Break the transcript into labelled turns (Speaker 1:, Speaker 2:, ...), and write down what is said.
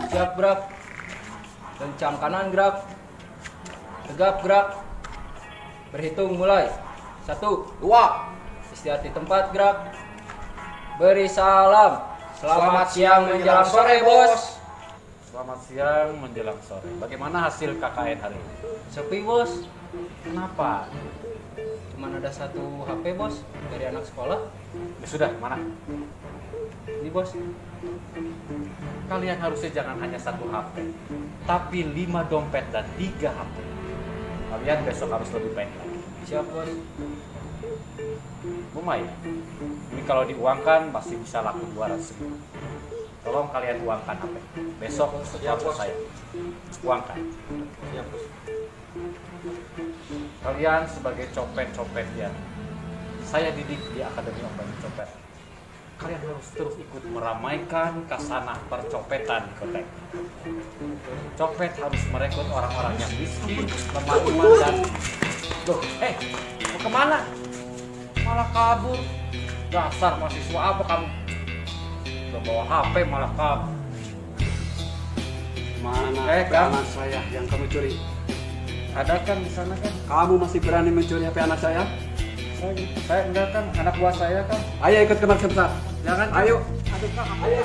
Speaker 1: Siap gerak. Kencang kanan gerak. Tegap gerak. Berhitung mulai. 1, 2. Istirahat di tempat gerak. Beri salam. Selamat siang menjelang sore, Bos.
Speaker 2: Selamat siang menjelang sore. Bagaimana hasil KKN hari ini?
Speaker 1: Sepi, Bos.
Speaker 2: Kenapa?
Speaker 1: Cuman ada 1 HP, Bos, dari anak sekolah.
Speaker 2: Ya sudah, mana?
Speaker 1: Ini, Bos.
Speaker 2: Kalian harusnya jangan hanya 1 HP, tapi 5 dompet dan 3 HP. Kalian besok harus lebih baik lagi.
Speaker 1: Siap, Bos.
Speaker 2: Lumayan. Ini kalau diuangkan pasti bisa laku 200 ribu. Tolong kalian uangkan HP. Besok setelah saya uangkan.
Speaker 1: Siap, Bos.
Speaker 2: Kalian sebagai copet-copet ya, saya didik di Akademi Open Copet. Kalian harus terus ikut meramaikan kasanah percopetan di kota ini. Copet harus merekrut orang-orang yang miskin, lemah iman dan... Loh, mau kemana? Malah kabur. Dasar mahasiswa apa kamu? Udah bawa HP malah kabur.
Speaker 3: Mana
Speaker 2: Kang.
Speaker 3: anak saya yang kamu curi?
Speaker 2: Ada kan di sana kan?
Speaker 3: Kamu masih berani mencuri HP anak saya?
Speaker 2: Saya enggak kan, anak buah saya kan.
Speaker 3: Ayo ikut ke markas besar.
Speaker 2: Jangan.
Speaker 3: Ayo.
Speaker 2: Aduh, Kang.
Speaker 3: Ayo.